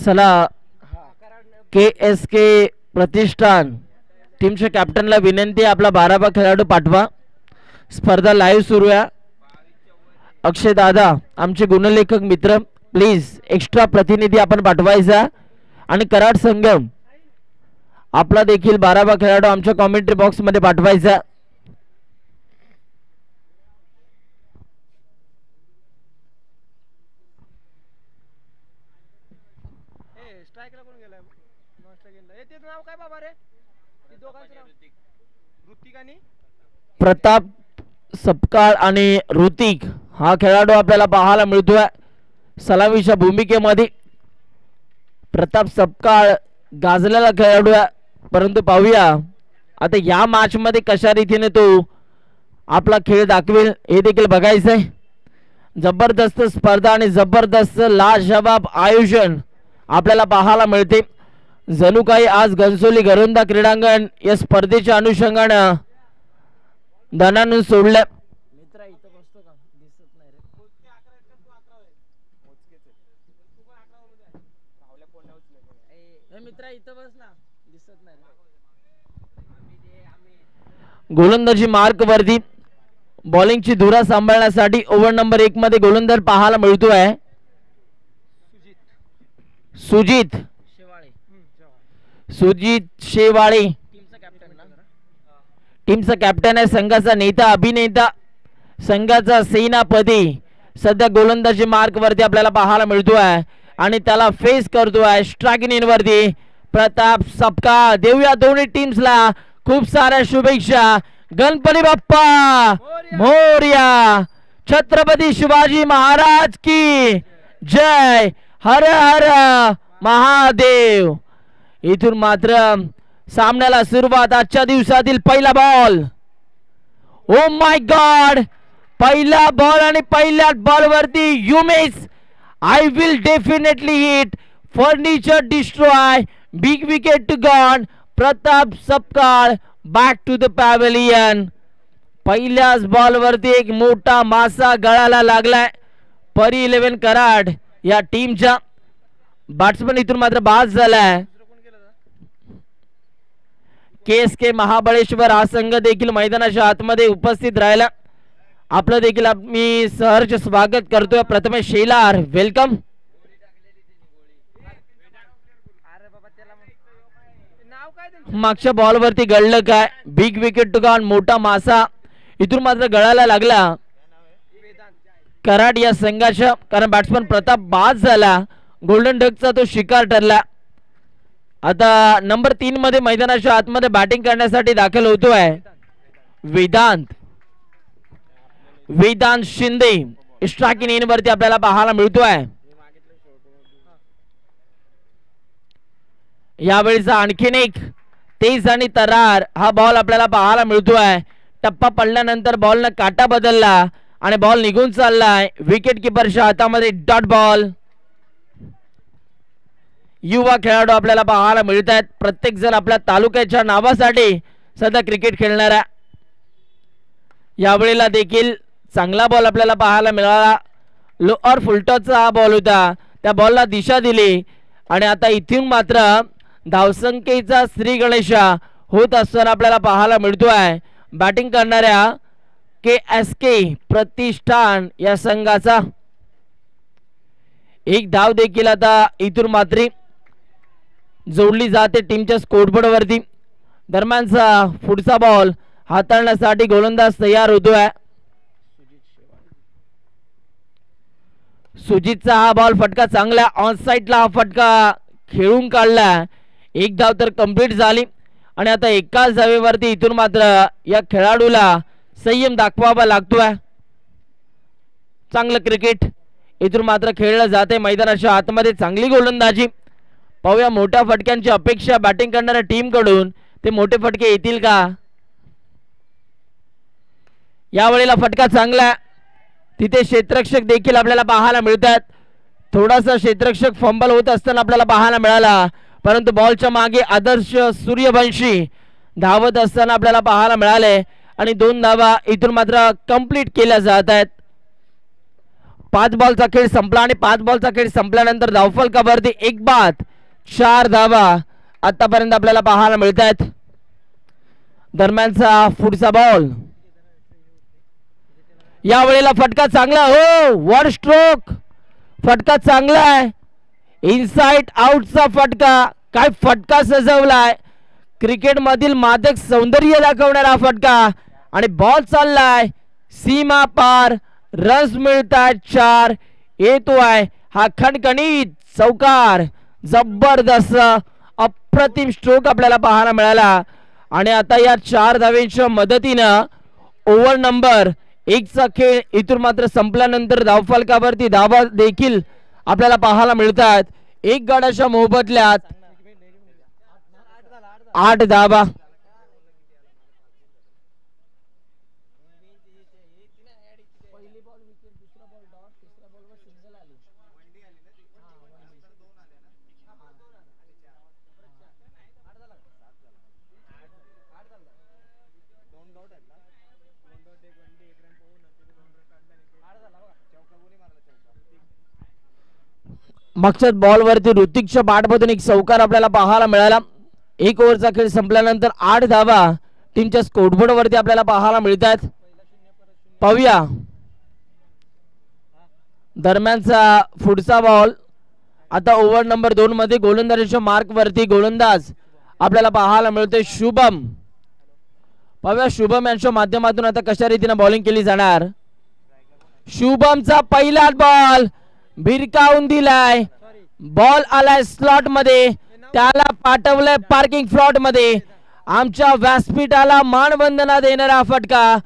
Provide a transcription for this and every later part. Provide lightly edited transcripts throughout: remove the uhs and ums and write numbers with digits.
चला KSK प्रतिष्ठान टीमच्या कॅप्टनला विनंती आहे आपला 12 खेळाडू पाठवा. स्पर्धा लाईव्ह सुरू आहे. अक्षय दादा आमचे गुणलेखक मित्र प्लीज एक्स्ट्रा प्रतिनिधी आपण पाठवायचा आणि कराड संगम आपला देखील 12 खेळाडू आमच्या कॉमेंट्री बॉक्स मध्ये पाठवायचा. प्रताप सपकाळ आणि ऋतिक हा खेळाडू आपल्याला पाहायला मिळतोय सलामीच्या भूमिकेमध्ये. प्रताप सपकाळ गाजलेला खेळाडू आहे, परंतु पाहूया आता या मॅच मध्ये कशा रीतीने तो आपला खेळ दाखवेल हे देखील बघायचं आहे. जबरदस्त स्पर्धा आणि जबरदस्त लाजवाब आयोजन आपल्याला पाहायला मिळते. जणू काही आज घनसोली घरोंदा क्रीडांगण या स्पर्धेच्या अनुषंगाने दणानून सोडलं. गोलंदाजी मार्क वरती बॉलिंगची धुरा सांभाळण्यासाठी ओव्हर नंबर 1 मध्ये गोलंदाज पाहायला मिळतोय सुजित शेवाळे. टीमचा कॅप्टन आहे, संघाचा नेता अभिनेता, संघाचा सेनापती. सध्या गोलंदाजी मार्क वरती आपल्याला पाहायला मिळतोय आणि त्याला फेस करतोय स्ट्रायकिंग इन वरती प्रताप सपकाळ. देऊया दोन्ही टीम्सला खूप साऱ्या शुभेच्छा. गणपती बाप्पा मोरया, छत्रपती शिवाजी महाराज की जय, हर हर महादेव. इथून मात्र सामन्याला सुरुवात. आजच्या दिवसातील पहिला बॉल. ओ माय गॉड, पहिला बॉल आणि पहिल्या बॉल वरती you miss, I will definitely hit, furniture destroy, big wicket to gone. Pratap Sapkal back to the pavilion. पहिल्याच बॉल वरती एक मोठा मासा गळाला लागलाय परी 11 कराड या टीमच्या. बॅट्समन इथून मात्र बाद झालाय. KSK महाबळेश्वर हा संघ देखील मैदानाच्या आतमध्ये उपस्थित राहिला. आपलं देखील मी सहर्ष स्वागत करतोय. प्रथमेश शेलार वेलकम. मागच्या बॉल वरती गळलं काय, बिग विकेट टू गॉन, मोठा मासा इथून मात्र गळायला लागला कराड या संघाच्या, कारण बॅट्समन प्रताप बाद झाला. गोल्डन डकचा तो शिकार ठरला. आता नंबर 3 मध्ये मैदानाच्या आतमध्ये बॅटिंग करण्यासाठी दाखल होतोय वेदांत शिंदे. स्ट्रायकिंग इन वरती आपल्याला पाहायला मिळतोय. यावेळीचा आणखीन एक तेज आणि तरार हा बॉल आपल्याला पाहायला मिळतोय. टप्पा पडल्यानंतर बॉलनं काटा बदलला आणि बॉल निघून चाललाय विकेट किपरच्या हातामध्ये. Dot ball. युवा खेळाडू आपल्याला पाहायला मिळत आहेत. प्रत्येक जण आपल्या तालुक्याच्या नावासाठी सध्या क्रिकेट खेळणारा. यावेळेला देखील चांगला बॉल आपल्याला पाहायला मिळाला. लोअर फुलटॉसचा हा बॉल होता, त्या बॉलला दिशा दिली आणि आता इथून मात्र धावसंख्येचा श्री गणेशा होत असताना आपल्याला पाहायला मिळतोय बॅटिंग करणाऱ्या KSK प्रतिष्ठान या संघाचा. एक धाव देखील आता इथून मात्र जोडली जाते टीमच्या स्कोरबोर्ड वरती. दरम्यानचा पुढचा बॉल हाताळण्यासाठी गोलंदाज तयार होतोय. सुजितचा हा बॉल फटका चांगला ऑन साइडला हा फटका खेळून काढला. एक धाव तर कंप्लीट झाली आणि आता एकाच धावेवरती इथून मात्र या खेळाडूला संयम दाखवावा लागतोय. चांगलं क्रिकेट इथून मात्र खेळलं जाते मैदानाच्या आतमध्ये. चांगली गोलंदाजी. पाहूया मोठ्या फटक्यांची अपेक्षा बॅटिंग करणाऱ्या टीम कडून, ते मोठे फटके येतील का. यावेळेला फटका चांगला. तिथे क्षेत्ररक्षक देखील आपल्याला पाहायला मिळतात. थोडासा क्षेत्ररक्षक फंबल होत असताना आपल्याला पाहायला मिळाला, परंतु बॉलच्या मागे आदर्श सूर्यवंशी धावत असताना आपल्याला पाहायला मिळाले आणि 2 धावा इथून मात्र कंप्लीट केल्या जात आहेत. 5 बॉलचा खेळ संपला आणि 5 बॉलचा खेळ संपल्यानंतर धावफलकावरती 1 बाद 4 धावा आतापर्यंत आपल्याला पाहायला मिळत आहेत. दरम्यानचा पुढचा बॉल या वेळेला फटका चांगला. हो वन स्ट्रोक फटका चांगला आहे. इनसाइड आउटचा फटका. काय फटका सजवलाय. क्रिकेट मधील मादक सौंदर्य दाखवणारा फटका आणि बॉल चाललाय सीमा पार. रन्स मिळतात 4. येतोय हा खणखणीत चौकार. जबरदस्त अप्रतिम स्ट्रोक आपल्याला पाहायला मिळाला आणि आता या 4 धावेच्या मदतीनं ओव्हर नंबर 1 चा खेळ इथून मात्र संपल्यानंतर धावफलकावरती धावा देखील आपल्याला पाहायला मिळतात. 1 गडाच्या मोबदल्यात 8 धावा. मागच्या बॉलवरती ऋतिकच्या बॅटमधून एक चौकार आपल्याला पाहायला मिळाला. 1 ओव्हरचा खेळ संपल्यानंतर 8 धावा टीमच्या स्कोरबोर्ड वरती आपल्याला पाहायला मिळतात. पाहूया दरम्यानचा पुढचा बॉल. आता ओव्हर नंबर 2 मध्ये गोलंदाजीच्या मार्क वरती गोलंदाज आपल्याला पाहायला मिळतोय शुभम. पाहूया शुभम यांच्या माध्यमातून आता कशा रीतीने बॉलिंग केली जाणार. शुभमचा पहिला बॉल भिरकावून दिलाय. बॉल आलाय स्लॉट मध्ये. त्याला पाठवलंय पार्किंग फ्लॉट मध्ये. आमच्या व्यासपीठाला मानवंदना देणारा फटका.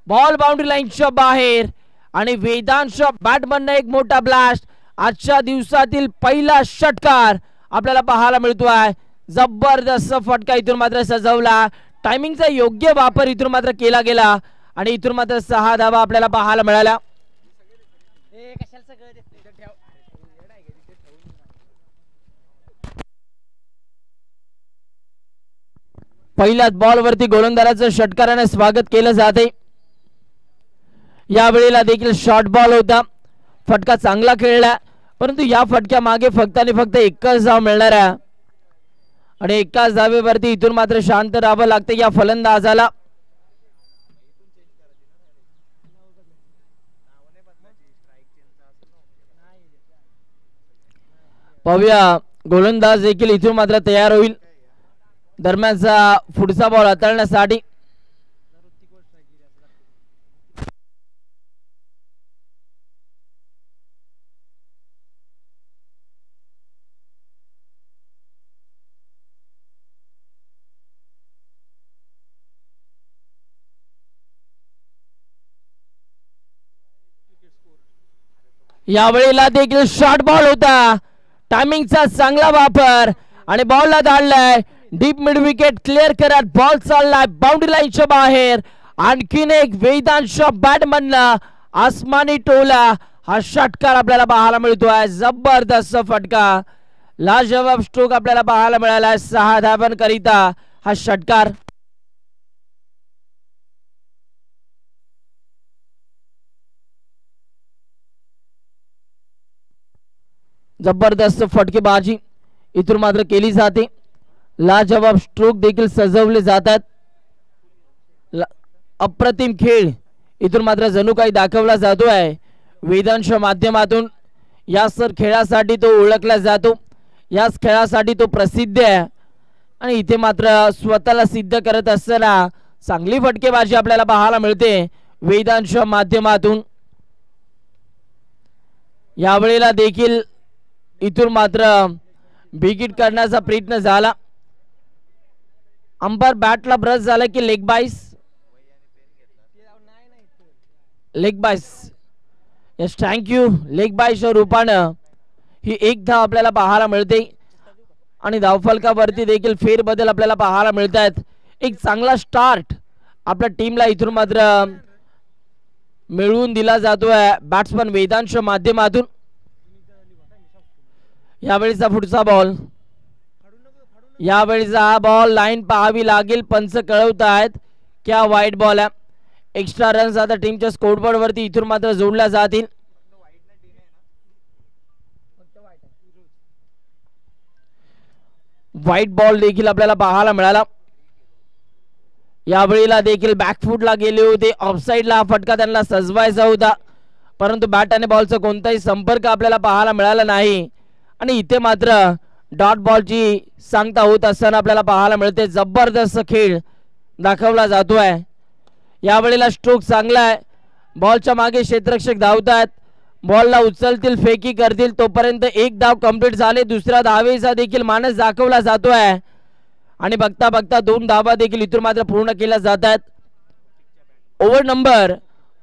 बॉल बाउंड्री लाईनच्या बाहेर आणि वेदांतच्या बॅटमधनं एक मोठा ब्लास्ट. आजच्या दिवसातील पहिला षटकार आपल्याला पाहायला मिळतोय. जबरदस्त फटका इथून मात्र सजवला. टायमिंगचा योग्य वापर इथून मात्र केला गेला आणि इथून मात्र 6 धावा आपल्याला पाहायला मिळाल्या. पहिल्याच बॉल वरती गोलंदाजाचं षटकाराने स्वागत केलं जाते. या वेळेला देखील शॉर्ट बॉल होता. फटका चांगला खेळला परंतु या फटक्या मागे फक्त आणि फक्त 1च धाव मिळणार आहे आणि 1च धावेवरती इथून मात्र शांत राहावं लागते या फलंदाजाला. पाहूया गोलंदाज देखील इथून मात्र तयार होईल. दरम्यानचा पुढचा बॉल हाताळण्यासाठी यावेळेला देखील शॉर्ट बॉल होता. टायमिंगचा चांगला वापर आणि बॉलला धाडलाय. डीप मिड विकेट क्लिअर करत बॉल चाललाय बाउंड्री लाईनच्या बाहेर. आणखीन एक वेदांतच्या बॅटमधनं आसमानी टोला. हा षटकार आपल्याला पाहायला मिळतोय. जबरदस्त फटका. लाजवाब स्ट्रोक आपल्याला पाहायला मिळाला. 6 धावांकरिता हा षटकार. जबरदस्त फटकेबाजी इथून मात्र केली जाते. लाजवाब स्ट्रोक देखील सजवले जातात. अप्रतिम खेळ इथून मात्र जणू काही दाखवला जातोय वेदांच्या माध्यमातून. या खेळासाठी तो ओळखला जातो. याच खेळासाठी तो प्रसिद्ध आहे आणि इथे मात्र स्वतःला सिद्ध करत असताना चांगली फटकेबाजी आपल्याला पाहायला मिळते वेदांच्या माध्यमातून. यावेळेला देखील इथून मात्र विकेट करण्याचा प्रयत्न झाला. अंपायर बॅटला ब्रश झाला की लेग बाईस. लेग बाईस. Yes thank you. लेग बाईसच्या रूपानं ही 1 धाव आपल्याला पाहायला मिळते आणि धावफलकावरती देखील फेरबदल आपल्याला पाहायला मिळतात. एक चांगला स्टार्ट आपल्या टीमला इथून मात्र मिळवून दिला जातोय बॅट्समन वेदांतच्या माध्यमातून. यावेळीचा पुढचा बॉल. यावेळीचा हा बॉल लाईन पाहावी लागेल. पंच कळवत आहेत की हा वाईट बॉल आहे. एक्स्ट्रा रन्स आता टीमच्या स्कोरबोर्ड वरती इथून मात्र जोडल्या जातील. व्हाईट बॉल देखील आपल्याला पाहायला मिळाला. यावेळेला देखील बॅकफूटला गेले होते. ऑफसाईडला हा फटका त्यांना सजवायचा होता, परंतु बॅट आणि बॉलचा कोणताही संपर्क आपल्याला पाहायला मिळाला नाही. आणि इथे मात्र डॉट बॉलची सांगता होत असताना आपल्याला पाहायला मिळते. जबरदस्त खेळ दाखवला जातोय. यावेळेला स्ट्रोक चांगला आहे. बॉलच्या मागे क्षेत्ररक्षक धावतात. बॉलला उचलतील, फेकी करतील, तोपर्यंत एक धाव कंप्लीट झाले. दुसऱ्या धावेचा देखील मानस दाखवला जातोय आणि बघता बघता 2 धावा देखील इथून मात्र पूर्ण केल्या जातात. ओव्हर नंबर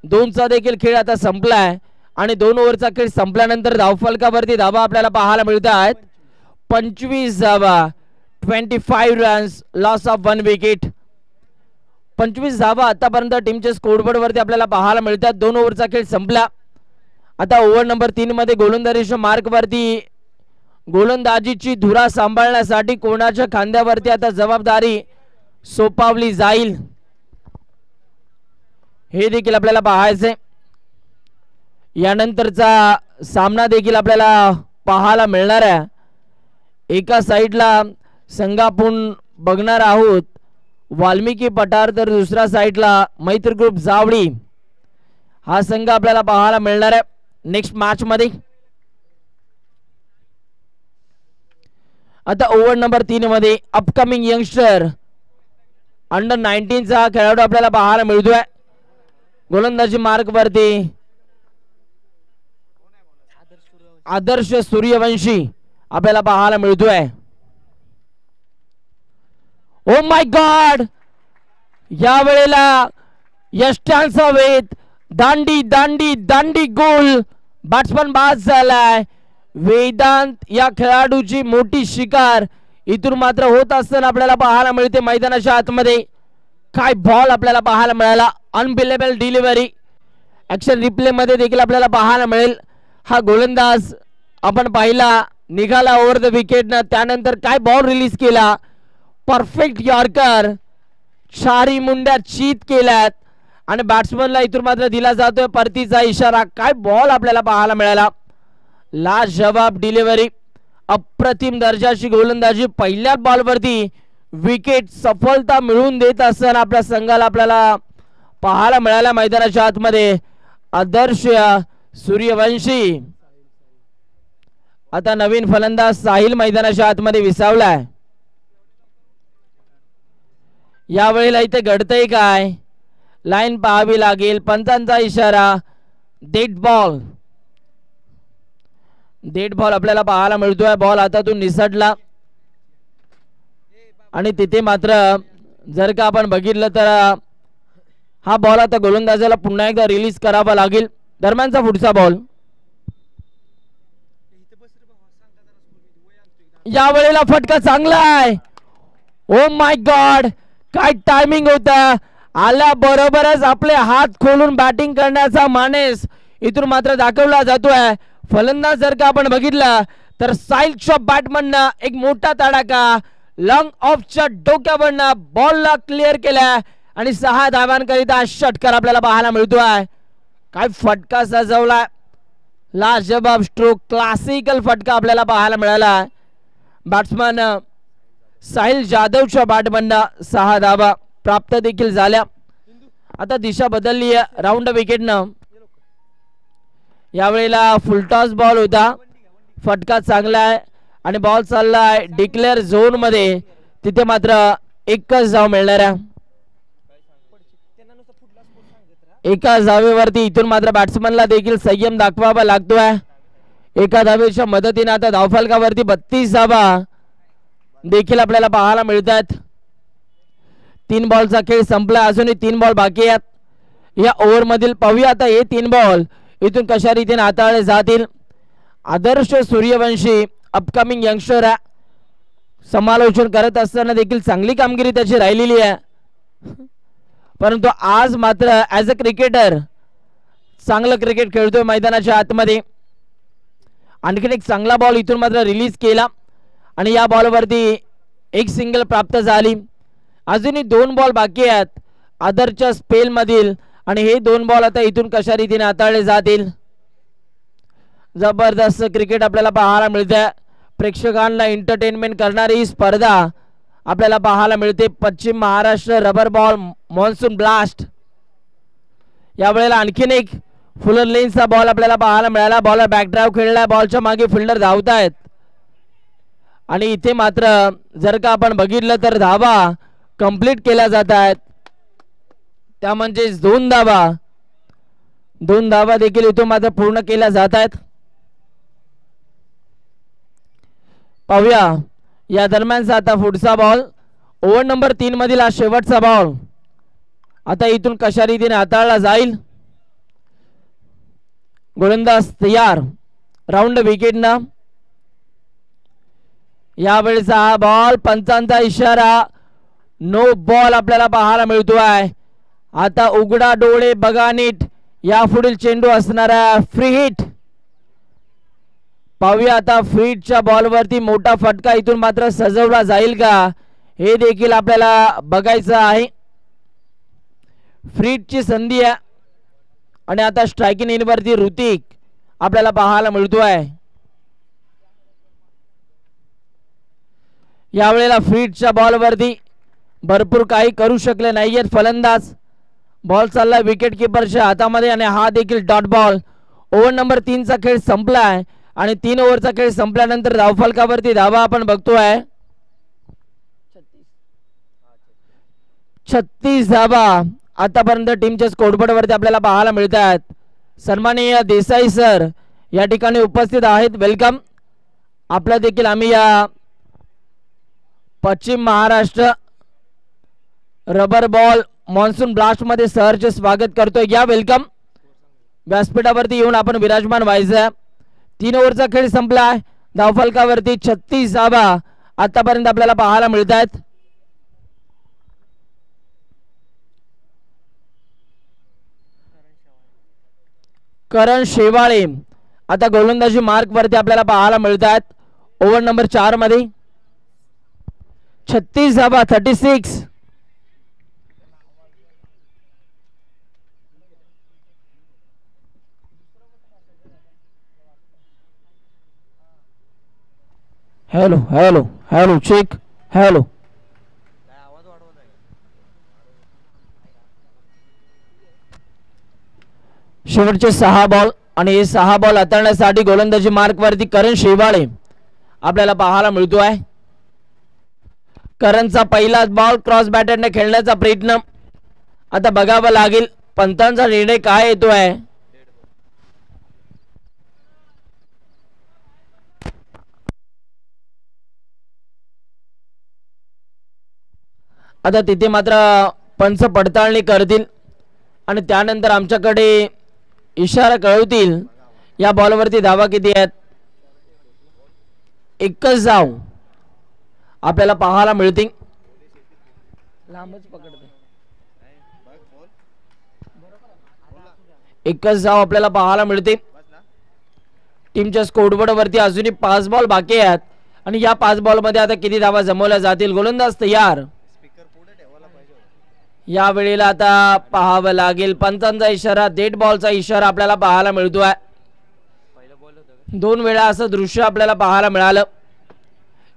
2 चा देखील खेळ आता संपलाय आणि 2 ओव्हरचा खेळ संपल्यानंतर धावफलकावरती धावा आपल्याला पाहायला मिळतात. 25 धावा, 25 रन्स, लॉस ऑफ 1 विकेट. 25 धावा आतापर्यंत टीमच्या स्कोरबोर्ड वरती आपल्याला पाहायला मिळतात. 2 ओव्हरचा खेळ संपला. आता ओव्हर नंबर 3 मध्ये गोलंदाजीच्या मार्क वरती गोलंदाजीची धुरा सांभाळण्यासाठी कोणाच्या खांद्यावरती आता जबाबदारी सोपवली जाईल हे देखील आपल्याला पाहायचंय. यानंतरचा सामना देखील आपल्याला पाहायला मिळणार आहे. एका साइडला संघ आपण बघणार आहोत वाल्मिकी पठार, तर दुसऱ्या साइडला मैत्री ग्रुप जावळी हा संघ आपल्याला पाहायला मिळणार आहे नेक्स्ट मॅच मध्ये. आता ओव्हर नंबर 3 मध्ये अपकमिंग यंगस्टर अंडर 19 चा खेळाडू आपल्याला पाहायला मिळतोय. गोलंदाजी मार्क वरती आदर्श सूर्यवंशी आपल्याला पाहायला मिळतोय. ओ माय गॉड, या वेळेला यष्ट्यांचा वेध, दांडी दांडी दांडी गोल, बॅट्समन बाद झालाय. वेदांत या खेळाडूची मोठी शिकार इथून मात्र होत असताना आपल्याला पाहायला मिळते मैदानाच्या आतमध्ये. काय बॉल आपल्याला पाहायला मिळाला, अनबिलेबल डिलिव्हरी. ऍक्शन रिप्ले मध्ये देखील आपल्याला पाहायला मिळेल. हा गोलंदाज आपण पाहिला निघाला ओव्हर द विकेट, त्यानंतर काय बॉल रिलीज केला, परफेक्ट यॉर्कर, चारी मुंड्या चीत केल्यात आणि बॅट्समनला इथून मात्र दिला जातोय परतीचा इशारा. काय बॉल आपल्याला पाहायला मिळाला, लाजवाब डिलिव्हरी, अप्रतिम दर्जाची गोलंदाजी. पहिल्या बॉलवरती विकेट सफलता मिळवून देत असताना आपल्या संघाला आपल्याला पाहायला मिळाला मैदानाच्या आतमध्ये आदर्श सूर्यवंशी. आता नवीन फलंदाज साहिल मैदानाच्या आतमध्ये विसावलाय. यावेळेला इथे घडतंय काय, लाईन पाहावी लागेल. पंचांचा इशारा, डेड बॉल. डेड बॉल आपल्याला पाहायला मिळतोय. बॉल हातातून निसटला आणि तिथे मात्र जर का आपण बघितलं तर हा बॉल आता गोलंदाजाला पुन्हा एकदा रिलीज करावा लागेल. दरम्यानचा पुढचा बॉल. या वेळेला फटका चांगला आहे. ओ माय गॉड, काय टायमिंग होता. आल्या बरोबरच आपले हात खोलून बॅटिंग करण्याचा मानस इथून मात्र दाखवला जातोय. फलंदाज जर का आपण बघितला तर साहिलच्या बॅटमननं एक मोठा तडाखा लॉंग ऑफच्या डोक्यावरनं बॉलला क्लिअर केला आणि 6 धावांकरिता षटकार आपल्याला पाहायला मिळतोय. काय फटका सजवला, लाजवाब स्ट्रोक, क्लासिकल फटका आपल्याला पाहायला मिळाला. बॅट्समन साहिल जाधवच्या बॅटमननं 6 धावा प्राप्त देखील झाल्या. आता दिशा बदलली आहे राऊंड विकेटनं. यावेळेला फुलटॉस बॉल होता, फटका चांगला आहे आणि बॉल चाललाय डिक्लेअर झोन मध्ये. तिथे मात्र एकच धाव मिळणार आहे. एका धावेवरती इथून मात्र बॅट्समनला देखील संयम दाखवावा लागतोय. एका धावेच्या मदतीने आता धावफलकावरती 32 धावा देखील आपल्याला पाहायला मिळतात. 3 बॉलचा खेळ संपला, अजूनही 3 बॉल बाकी आहेत. या ओव्हर मधील पाहूया आता हे 3 बॉल इथून कशा रीतीने हाताळले जातील. आदर्श सूर्यवंशी अपकमिंग यंगस्टर आहे. समालोचन करत असताना देखील चांगली कामगिरी त्याची राहिलेली आहे, परंतु आज मात्र ॲज अ क्रिकेटर चांगलं क्रिकेट खेळतोय मैदानाच्या आतमध्ये. आणखीन एक चांगला बॉल इथून मात्र रिलीज केला आणि या बॉलवरती एक सिंगल प्राप्त झाली. अजूनही 2 बॉल बाकी आहेत आदरच्या स्पेल मधील आणि हे 2 बॉल आता इथून कशा रीतीने हाताळले जातील. जबरदस्त क्रिकेट आपल्याला पाहायला मिळतंय. प्रेक्षकांना एंटरटेनमेंट करणारी ही स्पर्धा आपल्याला पाहायला मिळते. पश्चिम Maharashtra rubber ball monsoon blast. यावेळेला आणखीन एक फुलर लेन्सचा बॉल आपल्याला पाहायला मिळाला. बॉलर बॅकड्राईव्ह खेळलाय. बॉलच्या मागे फिल्डर धावतायत आणि इथे मात्र जर का आपण बघितलं तर धावा कंप्लीट केल्या जात आहेत. त्या म्हणजे दोन धावा देखील इथून मात्र पूर्ण केल्या जात आहेत. पाहूया या दरम्यानचा आता पुढचा बॉल. ओव्हर नंबर 3 मधील हा शेवटचा बॉल आता इथून कशा रीतीने हाताळला जाईल. गोलंदाज तयार. राऊंड विकेटना. यावेळेचा हा बॉल पंचांचा इशारा. नो बॉल आपल्याला पाहायला मिळतो आहे. आता उघडा डोळे बघा नीट. या पुढील चेंडू असणार आहे फ्री हिट. पाहूया आता फ्री हिटच्या बॉलवरती मोठा फटका इथून मात्र सजवला जाईल का हे देखील आपल्याला बघायचं आहे. फ्री हिटची संधी आहे आणि आता स्ट्रायकिंग इनवरती ऋतिक आपल्याला पाहायला मिळतो आहे. यावेळेला फ्री हिटच्या बॉलवरती भरपूर काही करू शकले नाहीयेत फलंदाज. बॉल चालला विकेट किपरच्या हातामध्ये आणि हा देखील डॉट बॉल. ओव्हर नंबर 3 चा खेळ संपलाय आणि 3 ओव्हरचा खेळ संपल्यानंतर धावफलकावरती धावा आपण बघतोय 36 धावा आतापर्यंत टीमच्या स्कोरबोर्ड वरती आपल्याला पाहायला मिळतात. सन्माननीय देसाई सर या ठिकाणी उपस्थित आहेत. वेलकम. आपला देखील आम्ही या पश्चिम Maharashtra rubber ball monsoon blast मध्ये सहर्ष स्वागत करतोय. या वेलकम. व्यासपीठावरती येऊन आपण विराजमान व्हायचं. 3 ओव्हरचा खेळ संपलाय. धावफलकावरती 36 धावा आतापर्यंत आपल्याला पाहायला मिळत आहेत. करण शेवाळे आता गोलंदाजी मार्क वरती आपल्याला पाहायला मिळत आहेत. ओव्हर नंबर 4 मध्ये 36 धावा 36. Hello hello hello check. Hello. शेवटचे 6 बॉल आणि हे 6 बॉल हाताळण्यासाठी गोलंदाजी मार्क वरती करण शेवाळे आपल्याला पाहायला मिळतो आहे. करणचा पहिलाच बॉल क्रॉस बॅटरने खेळण्याचा प्रयत्न. आता बघावं लागेल पंतांचा निर्णय काय येतो आहे. आता तिथे मात्र पंच पडताळणी करतील आणि त्यानंतर आमच्याकडे इशारा कळवतील या बॉलवरती धावा किती आहेत. एकच धाव आपल्याला पाहायला मिळते. लांबच पकडते. एकच धाव आपल्याला पाहायला मिळते. टीमच्या स्कोरबोर्ड वरती अजूनही 5 बॉल बाकी आहेत आणि या 5 बॉल मध्ये आता किती धावा जमवल्या जातील. गोलंदाज तयार. या वेळेला आता पाहावं लागेल पंचांचा इशारा. डेड बॉलचा इशारा आपल्याला पाहायला मिळतोय. 2 वेळा असं दृश्य आपल्याला पाहायला मिळालं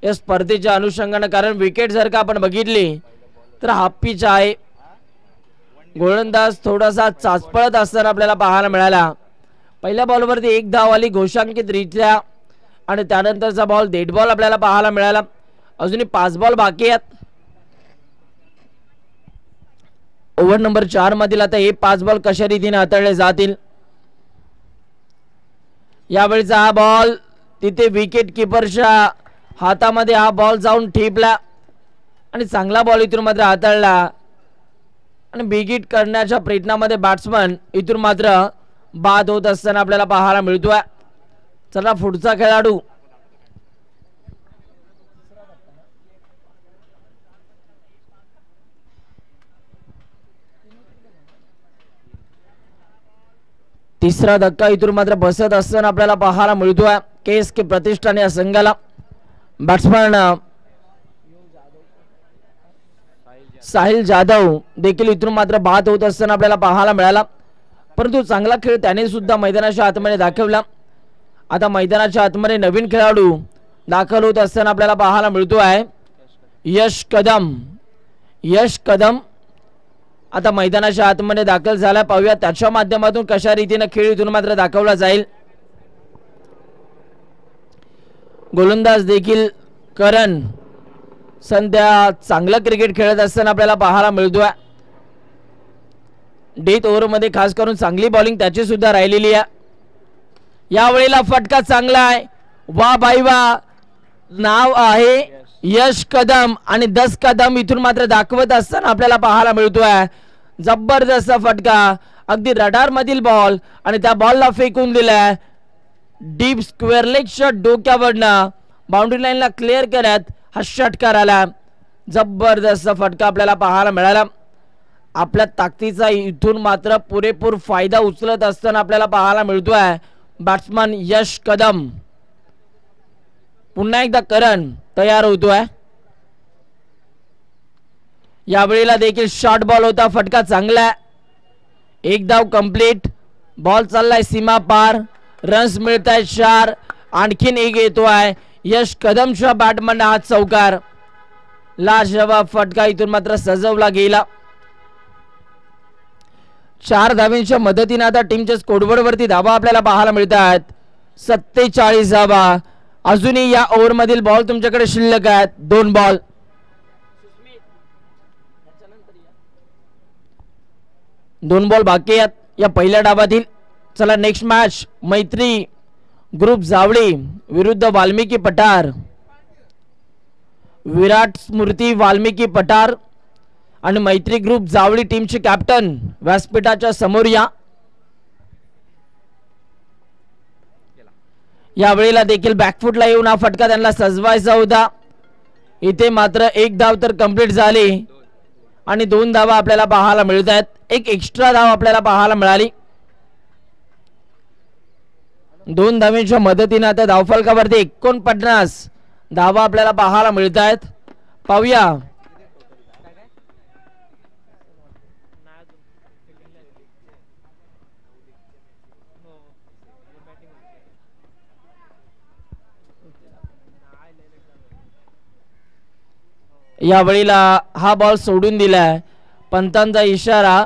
या स्पर्धेच्या अनुषंगाने. कारण विकेट जर का आपण बघितली तर हाफ पिच आहे. गोलंदाज थोडासा चाचपळत असताना आपल्याला पाहायला मिळाला. पहिल्या बॉलवरती 1 धाव आली घोषांकित रित्या आणि त्यानंतरचा बॉल डेड बॉल आपल्याला पाहायला मिळाला. अजूनही 5 बॉल बाकी आहेत. ओव्हर नंबर 4 मधील आता हे 5 बॉल कशा रीतीने हाताळले जातील. यावेळीचा हा बॉल तिथे विकेट किपरच्या हातामध्ये हा बॉल जाऊन ठेपला आणि चांगला बॉल इथून मात्र हाताळला आणि बिग हिट करण्याच्या प्रयत्नामध्ये बॅट्समन इथून मात्र बाद होत असताना आपल्याला पाहायला मिळतोय. चला पुढचा खेळाडू. तिसरा धक्का इथून मात्र बसत असताना आपल्याला पाहायला मिळतोय. KSK प्रतिष्ठान या संघाला. बॅट्समन साहिल जाधव देखील इथून मात्र बाद होत असताना आपल्याला पाहायला मिळाला. परंतु चांगला खेळ त्याने सुद्धा मैदानाच्या आतमध्ये दाखवला. आता मैदानाच्या आतमध्ये नवीन खेळाडू दाखल होत असताना आपल्याला पाहायला मिळतो आहे यश कदम आता मैदानाच्या आतमध्ये दाखल झाला. पाहूया त्याच्या माध्यमातून कशा रीतीने खेळ इथून मात्र दाखवला जाईल. गोलंदाज देखील करण सध्या चांगलं क्रिकेट खेळत असताना आपल्याला पाहायला मिळतोय. डेथ ओव्हर मध्ये खास करून चांगली बॉलिंग त्याची सुद्धा राहिलेली आहे. यावेळेला फटका चांगला आहे. वा बाई वा. नाव आहे यश कदम आणि 10 कदम इथून मात्र दाखवत असताना आपल्याला पाहायला मिळतोय. जबरदस्त फटका अगदी रडार मधील बॉल आणि त्या बॉलला फेकून दिलाय डीप स्क्वेअर लेगच्या डोक्यावरनं बाउंड्री लाईनला क्लिअर करत हा षटकार आला. जबरदस्त फटका आपल्याला पाहायला मिळाला. आपल्या ताकदीचा इथून मात्र पुरेपूर फायदा उचलत असताना आपल्याला पाहायला मिळतोय बॅट्समन यश कदम. पुन्हा एकदा करण तयार होतोय. यावेळेला देखील शॉर्ट बॉल होता. फटका चांगला. एक धाव कंप्लीट. बॉल चाललाय सीमा पार. रन्स मिळत आहेत 4. आणखीन एक येतोय यश कदमच्या बॅटमन हा चौकार. लाजवाब फटका इथून मात्र सजवला गेला. 4 धावांच्या मदतीने आता टीमच्या स्कोरबोर्ड वरती धावा आपल्याला पाहायला मिळतात 47 धावा. अजूनही या ओव्हर मधील बॉल तुमच्याकडे शिल्लक आहेत 2 बॉल. 2 बॉल बाकी आहेत या पहिल्या डावातील. चला नेक्स्ट मॅच मैत्री ग्रुप जावळी विरुद्ध वाल्मिकी पठार. विराट स्मृती वाल्मिकी पठार आणि मैत्री ग्रुप जावळी टीमचे कॅप्टन व्यासपीठाच्या समोर या. यावेळेला देखील बॅकफुटला येऊन हा फटका त्यांना सजवायचा होता. इथे मात्र 1 धाव तर कंप्लीट झाली आणि 2 धावा आपल्याला पाहायला मिळत आहेत. एक एक्स्ट्रा धाव आपल्याला पाहायला मिळाली. 2 धावांच्या मदतीने आता धावफलकावरती 49 धावा आपल्याला पाहायला मिळत आहेत. पाहूया यावेळेला हा बॉल सोडून दिलाय. पंतांचा इशारा.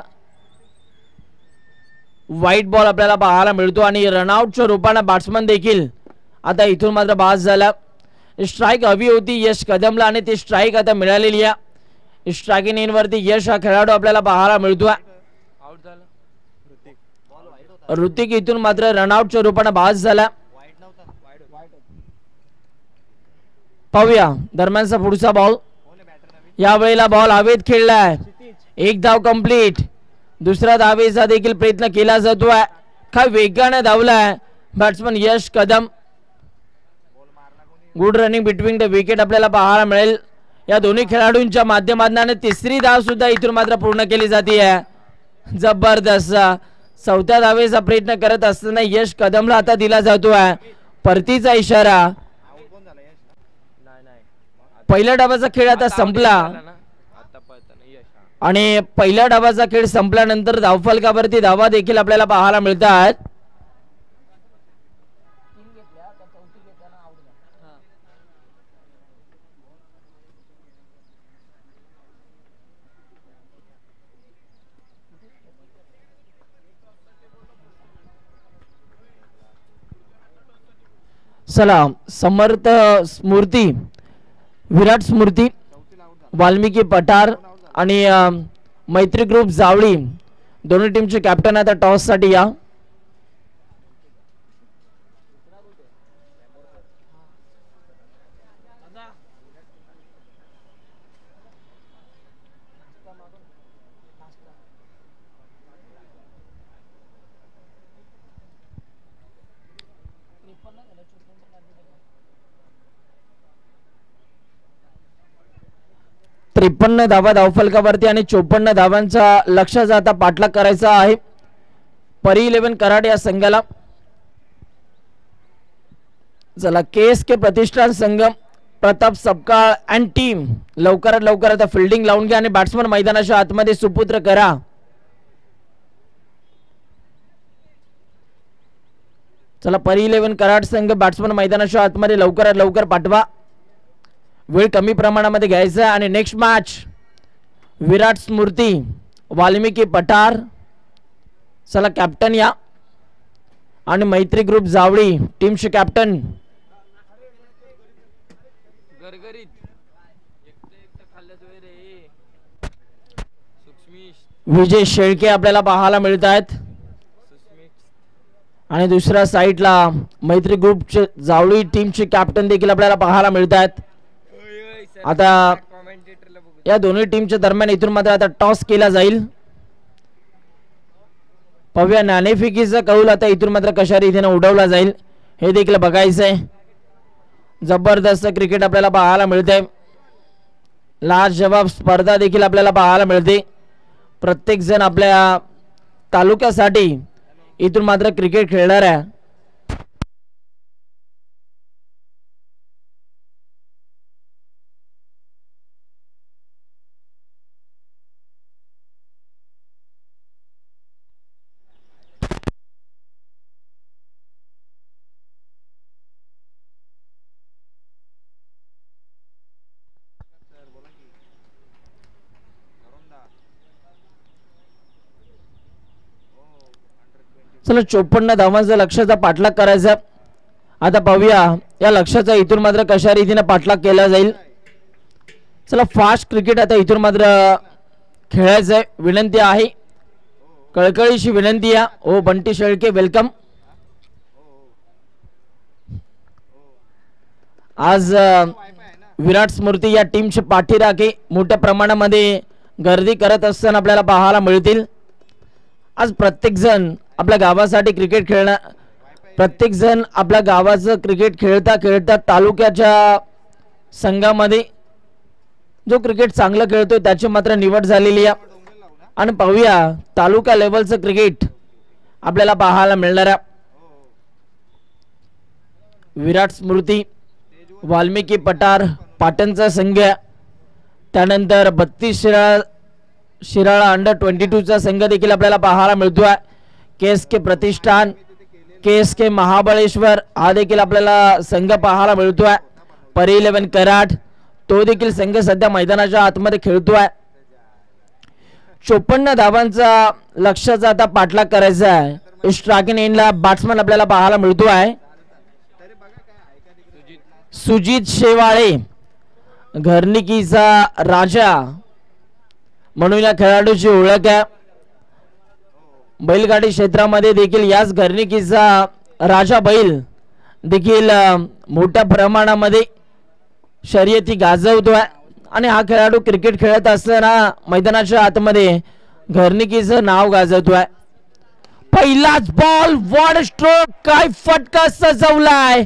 वाईट बॉल आपल्याला पाहायला मिळतो आणि रनआउटच्या रूपाने बॅट्समन देखील आता इथून मात्र बाद झाला. स्ट्राईक हवी होती यश कदमला आणि ती स्ट्राईक आता मिळालेली आहे. स्ट्रायकिंग इन वरती यश हा खेळाडू आपल्याला पाहायला मिळतोय. ऋतिक इथून मात्र रनआउटच्या रूपाने बाद झाला. पाहूया दरम्यानचा पुढचा बॉल. यावेळेला बॉल हवेत खेळलाय. 1 धाव कंप्लीट. दुसरा धावेचा देखील प्रयत्न केला जातोय. काय वेगाने धावलाय batsman Yash Kadam. Good running between the wicket आपल्याला पाहायला मिळेल. या दोन्ही खेळाडूंच्या माध्यमातून तिसरी धाव सुद्धा इथून मात्र पूर्ण केली जाते. जबरदस्त. 4थ्या धावेचा प्रयत्न करत असताना यश कदमला आता दिला जातोय परतीचा इशारा. पहिल्या डावाचा खेळ आता संपला आणि पहिल्या डावाचा खेळ संपल्यानंतर धावफलकावरती धावा देखील आपल्याला पाहायला मिळतात. चला समर्थ स्मृती विराट स्मृती वाल्मिकी पठार आणि मैत्री ग्रुप जावळी दोन्ही टीमचे कॅप्टन आता टॉस साठी या. त्रेपन्न धावा धावफलकावरती आणि 54 धावांचा लक्ष्याचा आता पाठलाग करायचा आहे परी 11 कराड या संघाला. चला KSK प्रतिष्ठान संघ प्रताप सपकाळ अँड टीम लवकरात लवकर आता फिल्डिंग लावून घ्या आणि बॅट्समन मैदानाच्या आतमध्ये सुपुत्र करा. चला परी 11 कराड संघ बॅट्समन मैदानाच्या आतमध्ये लवकरात लवकर पाठवा, वेळ कमी प्रमाणामध्ये घ्यायचा. आणि नेक्स्ट मॅच विराट स्मृती वाल्मिकी पठार, चला कॅप्टन या. आणि मैत्री ग्रुप जावळी टीमचे कॅप्टन विजय शेळके आपल्याला पाहायला मिळत आहेत. आणि दुसऱ्या साइडला मैत्री ग्रुपचे जावळी टीमचे कॅप्टन देखील आपल्याला पाहायला मिळत आहेत. आता या दोन्ही टीमच्या दरम्यान इथून मात्र आता टॉस केला जाईल. पाहूया नाणेफेकीचा कौल आता इथून मात्र कशा रीतीने उडवला जाईल हे देखील बघायचंय. जबरदस्त क्रिकेट आपल्याला पाहायला मिळते. लाजवाब स्पर्धा देखील आपल्याला पाहायला मिळते. प्रत्येक जण आपल्या तालुक्यासाठी इथून मात्र क्रिकेट खेळणार आहे. चला 54 धावांचा लक्ष्याचा पाठलाग करायचा. आता पाहूया या लक्ष्याचा इथून मात्र कशा रीतीने पाठलाग केला जाईल. चला फास्ट क्रिकेट आता इथून मात्र खेळायचंय. विनंती आहे, कळकळीची विनंती आहे. ओ बंटी शेळके वेलकम. आज विराट स्मृती या टीमचे पाठीराखे मोठ्या प्रमाणामध्ये गर्दी करत असताना आपल्याला पाहायला मिळतील. आज प्रत्येक जण आपल्या गावासाठी क्रिकेट खेळणार, प्रत्येक जण आपल्या गावाचं क्रिकेट खेळता खेळता तालुक्याच्या संघामध्ये जो क्रिकेट चांगलं खेळतोय त्याची मात्र निवड झालेली आहे. आणि पाहूया तालुका लेवलचं क्रिकेट आपल्याला पाहायला मिळणार आहे. विराट स्मृती वाल्मिकी पठार पाटणचा संघ, त्यानंतर 32 शिराळा अंडर 22चा संघ देखील आपल्याला पाहायला मिळतोय. KSK प्रतिष्ठान, KSK महाबळेश्वर हा देखील आपल्याला संघ पाहायला मिळतोय. परी 11 कराड तो देखील संघ सध्या मैदानाच्या आतमध्ये खेळतोय. 54 धावांचा लक्ष्याचा आता पाठलाग करायचा आहे. स्ट्रायकिंग एंडला बॅट्समन आपल्याला पाहायला मिळतोय सुजित शेवाळे, घरनिकीचा राजा म्हणून या खेळाडूची ओळख आहे. बैलगाडी क्षेत्रामध्ये देखील याच घरनिकीचा राजा बैल देखील मोठ्या प्रमाणामध्ये शर्यती गाजवतोय. आणि हा खेळाडू क्रिकेट खेळत असताना मैदानाच्या आतमध्ये घरनिकीचं नाव गाजवतोय. पहिलाच बॉल, वॉड स्ट्रोक, काय फटका सजवलाय,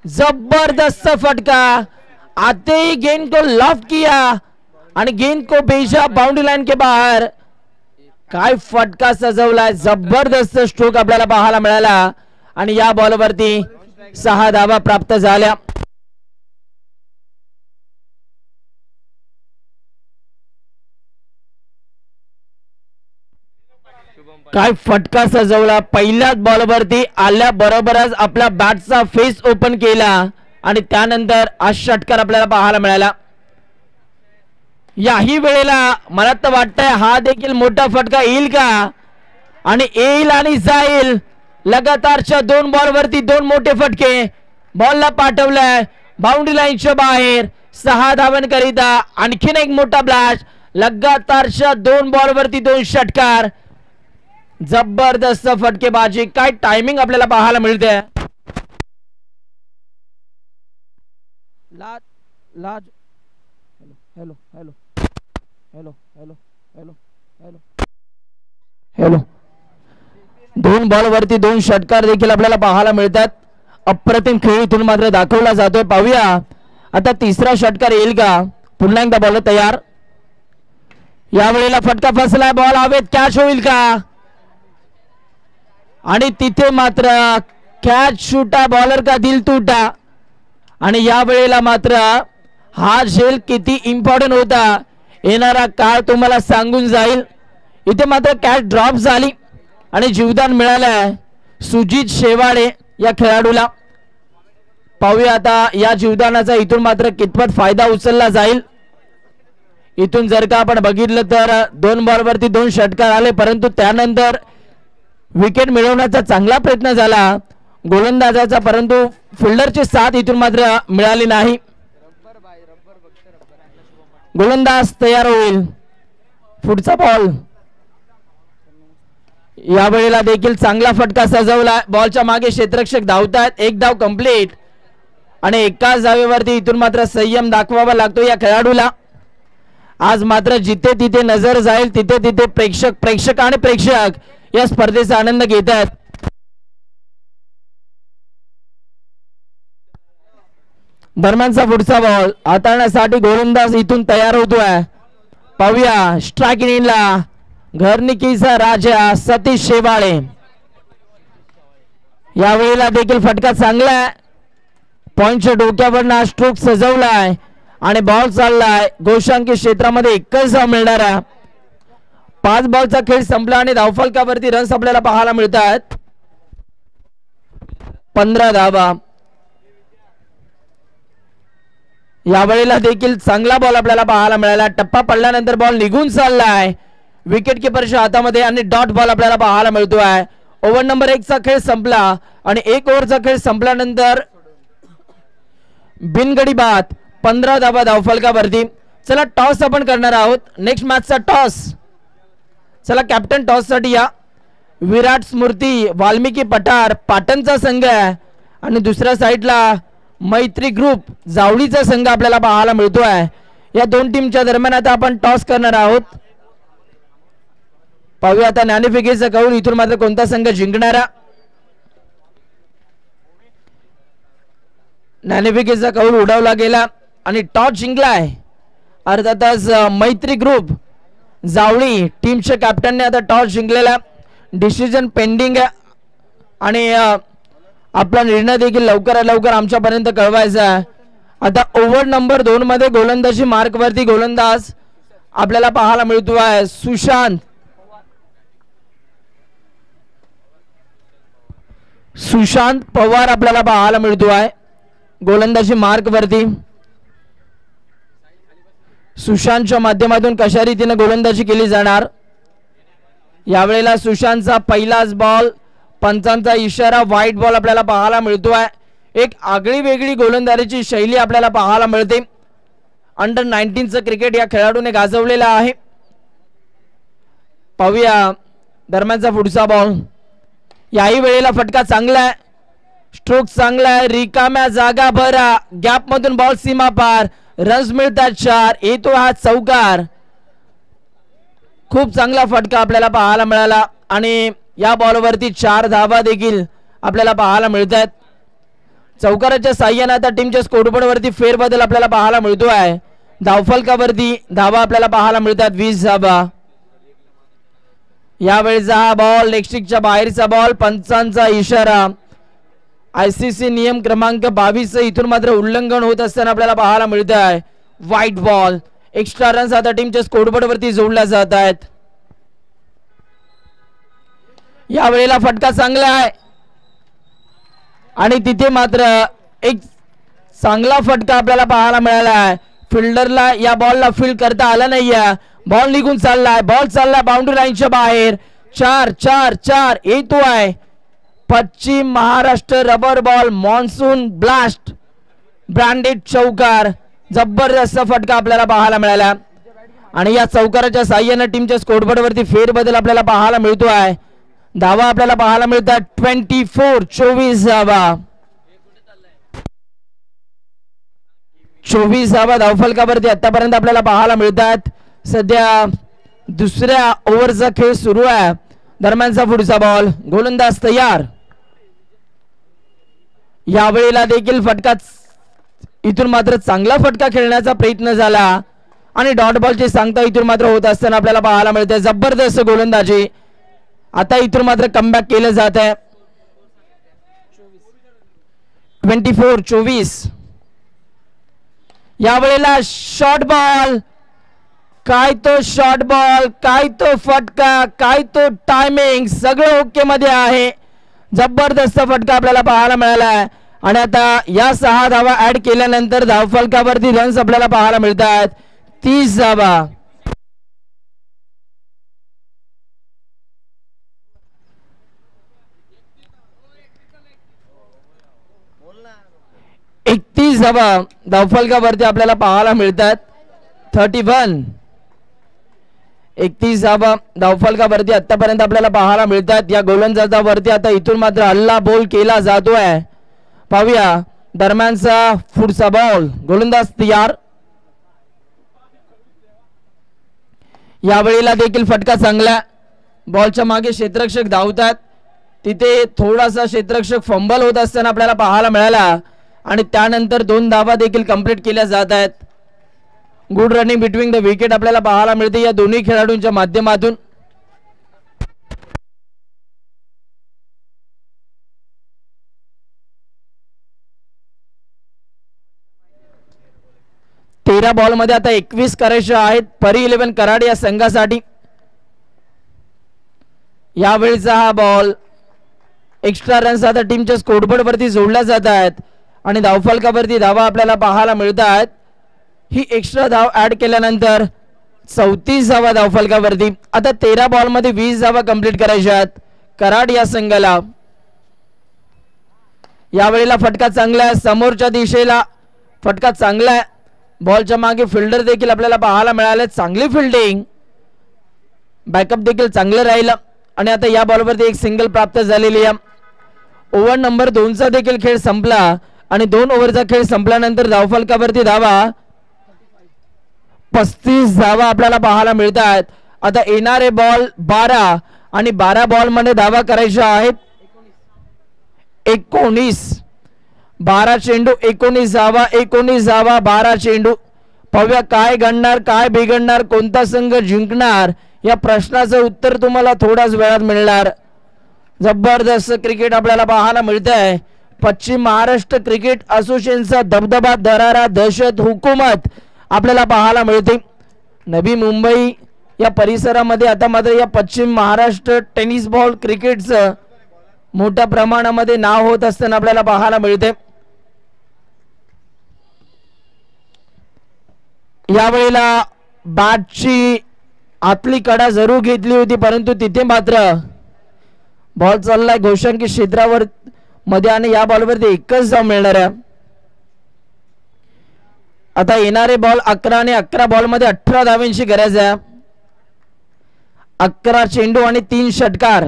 जबरदस्त फटका. आते ही गेंद को लॉफ्ट किया आणि गेंद को भेजा बाउंड्री लाइन के बाहर. काय फटका सजवलाय, जबरदस्त स्ट्रोक आपल्याला पाहायला मिळाला. आणि या बॉलवरती 6 धावा प्राप्त झाल्या. काय फटका सजवला, पहिल्याच बॉलवरती आल्या बरोबरच आपल्या बॅटचा फेस ओपन केला आणि त्यानंतर हा षटकार आपल्याला पाहायला मिळाला. याही वेळेला मला तर वाटतंय हा देखील मोठा फटका येईल का, आणि येईल आणि जाईल. लगातारच्या 2 बॉलवरती 2 मोठे फटके. बॉलला पाठवलाय बाउंड्री लाईनच्या बाहेर 6 धावांकरिता. आणखीन एक मोठा ब्लास्ट. लगातारच्या 2 बॉलवरती 2 षटकार. जबरदस्त फटकेबाजी. काय टायमिंग आपल्याला पाहायला मिळते. लाज लाज hello hello hello hello hello hello hello 2 बॉलवरती 2 षटकार देखील आपल्याला पाहायला मिळतात. अप्रतिम खेळ इथून मात्र दाखवला जातोय. पाहूया आता तिसरा षटकार येईल का. पुन्हा एकदा बॉल तयार. यावेळेला फटका फसलाय, बॉल हवेत कॅच होईल का, आणि तिथे मात्र कॅच शूटा, बॉलर का दिल टूटा. आणि या वेळेला मात्र हा झेल किती इम्पॉर्टंट होता येणारा काळ तुम्हाला सांगून जाईल. इथे मात्र कॅच ड्रॉप झाली आणि जीवदान मिळालंय सुजित शेवाळे या खेळाडूला. पाहूया आता या जीवदानाचा इथून मात्र कितपत फायदा उचलला जाईल. इथून जर का आपण बघितलं तर 2 बॉलवरती 2 षटकार आले, परंतु त्यानंतर विकेट मिळवण्याचा चांगला प्रयत्न झाला गोलंदाजाचा, परंतु फिल्डरची साथ इथून मात्र मिळाली नाही. गोलंदाज तयार होईल. पुढचा बॉल. यावेळेला देखील चांगला फटका सजवला. बॉलच्या मागे क्षेत्ररक्षक धावतात. 1 धाव कंप्लीट आणि एकाच धावेवरती इथून मात्र संयम दाखवावा लागतो या खेळाडूला. आज मात्र जिथे तिथे नजर जाईल तिथे तिथे प्रेक्षक आणि प्रेक्षक या स्पर्धेचा आनंद घेतात. दरम्यानचा पुढचा बॉल हाताळण्यासाठी गोलंदाज इथून तयार होतोय. पाहूया स्ट्राइक इनला घरनिकीचा राजा सतीश शेवाळे. यावेळेला देखील फटका चांगला आहे. पॉइंटच्या डोक्यावर स्ट्रोक सजवलाय आणि बॉल चाललाय गोशांकी क्षेत्रामध्ये. 21 धाव मिळणार आहे. 5 बॉलचा खेळ संपला आणि धावफलकावरती रन्स आपल्याला पाहायला मिळतात 15 धावा. यावेळेला देखील चांगला बॉल आपल्याला पाहायला मिळाला. टप्पा पडल्यानंतर बॉल निघून चाललाय विकेट किपरच्या हातामध्ये आणि डॉट बॉल आपल्याला पाहायला मिळतोय. ओव्हर नंबर 1 चा खेळ संपला आणि 1 ओव्हरचा खेळ संपल्यानंतर बिनगडी बाद 15 धावा धावफलकावरती. चला टॉस आपण करणार आहोत. नेक्स्ट मॅचचा टॉस. चला कॅप्टन टॉस साठी या. विराट स्मृती वाल्मिकी पठार पाटणचा संघ आहे आणि दुसऱ्या साईडला मैत्री ग्रुप जावळीचा संघ आपल्याला पाहायला मिळतोय. या 2 टीमच्या दरम्यान आता आपण टॉस करणार आहोत. पाहूया आता नाणेफेकीचा कौल इथून मात्र कोणता संघ जिंकणारा. नाणेफेकीचा कौल उडवला गेला आणि टॉस जिंकलाय अर्थातच मैत्री ग्रुप जावळी टीमच्या कॅप्टनने आता टॉस जिंकलेला. डिसिजन पेंडिंग आहे आणि आपला निर्णय देखील लवकरात लवकर आमच्यापर्यंत कळवायचा आहे. आता ओव्हर नंबर 2 मध्ये गोलंदाजी मार्क वरती गोलंदाज आपल्याला पाहायला मिळतो आहे सुशांत पवार आपल्याला पाहायला मिळतो आहे गोलंदाजी मार्क वरती. सुशांतच्या माध्यमातून कशा रीतीने गोलंदाजी केली जाणार. यावेळेला सुशांतचा पहिलाच बॉल पंचांचा इशारा वाईट बॉल आपल्याला पाहायला मिळतोय. एक आगळी वेगळी गोलंदाजीची शैली आपल्याला पाहायला मिळते. अंडर 19चं क्रिकेट या खेळाडूने गाजवलेला आहे. पाहूया दरम्यानचा पुढचा बॉल. याही वेळेला फटका चांगला आहे. स्ट्रोक चांगला आहे. रिकाम्या जागा भरा गॅप मधून बॉल सीमा पार. रन्स मिळतात 4. येतो हा चौकार. खूप चांगला फटका आपल्याला पाहायला मिळाला आणि या बॉलवरती 4 धावा देखील आपल्याला पाहायला मिळतात. चौकाराच्या साह्याने आता टीमच्या स्कोरबोर्डवरती फेरबदल आपल्याला पाहायला मिळतो आहे. धावफलकावरती धावा आपल्याला पाहायला मिळतात 20 धावा. यावेळेचा हा बॉल लेगस्टिकच्या बाहेरचा बॉल पंचांचा इशारा. ICC नियम क्रमांक 22 इथून मात्र उल्लंघन होत असताना आपल्याला पाहायला मिळत आहे. White ball. एक्स्ट्रा रन्स आता टीमच्या स्कोरबोर्डवरती जोडल्या जात आहेत. यावेळेला फटका चांगला आहे आणि तिथे मात्र एक चांगला फटका आपल्याला पाहायला मिळाला आहे. फिल्डरला या बॉलला फील्ड करता आला नाहीये. बॉल निघून चाललाय. बॉल चाललाय बाउंड्री लाईनच्या बाहेर. 4 येतो आहे. पश्चिम Maharashtra rubber ball monsoon blast branded चौकार. जबरदस्त फटका आपल्याला पाहायला मिळाला आणि या चौकाराच्या साह्याने टीमच्या स्कोरबोर्डवरती फेरबदल आपल्याला पाहायला मिळतो आहे. धावा आपल्याला पाहायला मिळतात 24 धावा. 24 धावा धावफलकावरती आतापर्यंत आपल्याला पाहायला मिळतात. सध्या दुसऱ्या ओव्हरचा खेळ सुरू आहे. दरम्यानचा पुढचा बॉल. गोलंदाज तयार. यावेळेला देखील फटका इथून मात्र चांगला फटका खेळण्याचा प्रयत्न झाला आणि डॉट बॉलची सांगता इथून मात्र होत असताना आपल्याला पाहायला मिळते. जबरदस्त गोलंदाजी. आता इथून मात्र कमबॅक केलं जात आहे. 24. यावेळेला शॉर्ट बॉल. काय तो शॉर्ट बॉल, काय तो फटका, काय तो टायमिंग, सगळं ओके मध्ये आहे. जबरदस्त फटका आपल्याला पाहायला मिळाला आहे आणि आता या 6 धावा ऍड केल्यानंतर धावफलकावरती रन्स आपल्याला पाहायला मिळतात 30 धावा. धावा धावफलकावरती आपल्याला पाहायला मिळतात 31. 31 धावा धावफलकावरती आतापर्यंत आपल्याला पाहायला मिळतात. या गोलंदाजावरती आता इथून मात्र हल्ला बॉल केला जातोय. पाहूया दरम्यानचा पुढचा बॉल. गोलंदाज तयार. यावेळेला देखील फटका चांगला. बॉलच्या मागे क्षेत्ररक्षक धावतात. तिथे थोडासा क्षेत्ररक्षक फंबल होत असताना आपल्याला पाहायला मिळाला आणि त्यानंतर 2 धावा देखील कंप्लीट केल्या जात आहेत. Good running between the wicket आपल्याला पाहायला मिळते या दोन्ही खेळाडूंच्या माध्यमातून. तेरा बॉल मध्ये आता 21 करायचे आहेत परी 11 कराड या संघासाठी. यावेळीचा हा बॉल एक्स्ट्रा रन्स आता टीमच्या स्कोरबोर्ड वरती जोडल्या जात आहेत आणि धावफलकावरती धावा आपल्याला पाहायला मिळतात. ही एक्स्ट्रा धाव ऍड केल्यानंतर 34 धावा धावफलकावरती. आता 13 बॉल मध्ये 20 धावा कंप्लीट करायच्या आहेत कराड या संघाला. यावेळेला फटका चांगला आहे. समोरच्या दिशेला फटका चांगला आहे. बॉलच्या मागे फिल्डर देखील आपल्याला पाहायला मिळाले. चांगली फिल्डिंग. बॅकअप देखील चांगलं राहिलं आणि आता या बॉलवरती एक सिंगल प्राप्त झालेली आहे. ओव्हर नंबर 2 चा देखील खेळ संपला आणि 2 ओव्हरचा खेळ संपल्यानंतर धावफलकावरती धावा 35 धावा आपल्याला पाहायला मिळतात. आता येणारे बॉल 12 आणि 12 बॉल मध्ये धावा करायच्या आहेत 19. 12 चेंडू 19 धावा 19 धावा 12 चेंडू. पाहूया काय घडणार काय बिघडणार कोणता संघ जिंकणार या प्रश्नाचं उत्तर तुम्हाला थोड्याच वेळात मिळणार. जबरदस्त क्रिकेट आपल्याला पाहायला मिळतंय. पश्चिम महाराष्ट्र क्रिकेट असोसिएशनचा दबदबा दरारा दहशत हुकूमत आपल्याला पाहायला मिळते. नवी मुंबई या परिसरामध्ये आता मात्र या पश्चिम महाराष्ट्र टेनिस बॉल क्रिकेटचं मोठ्या प्रमाणामध्ये नाव होत असताना आपल्याला पाहायला मिळते. यावेळेला बॅटची आतली कडा जरूर घेतली होती परंतु तिथे मात्र बॉल चाललाय घोषांकी क्षेत्रावर मध्ये आणि या बॉलवरती एकच धाव मिळणार आहे. आता येणारे बॉल 11 आणि 11 बॉल मध्ये 18 धावांची गरज आहे. 11 चेंडू आणि 3 षटकार.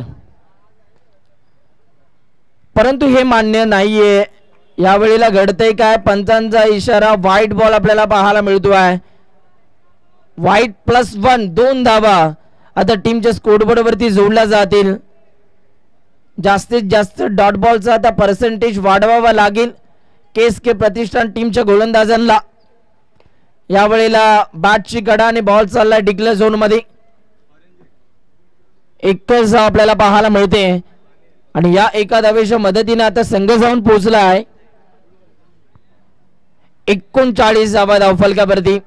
परंतु हे मान्य नाहीये. यावेळेला घडतंय काय पंचांचा इशारा व्हाईट बॉल आपल्याला पाहायला मिळतोय. व्हाईट +1 2 धावा आता टीमच्या स्कोरबोर्ड वरती जोडल्या जातील. जास्तीत जास्त डॉट बॉलचा आता पर्सेंटेज वाढवावा लागेल केएसके प्रतिष्ठान टीमच्या गोलंदाजांना. यावेळेला बॅटची कडा आणि बॉल चाललाय डिक्लेअर झोन मध्ये. एकच धाव आपल्याला पाहायला मिळते आणि या एका धावेच्या मदतीने आता संघ जाऊन पोहोचला आहे 39 धावा धावफलकावरती.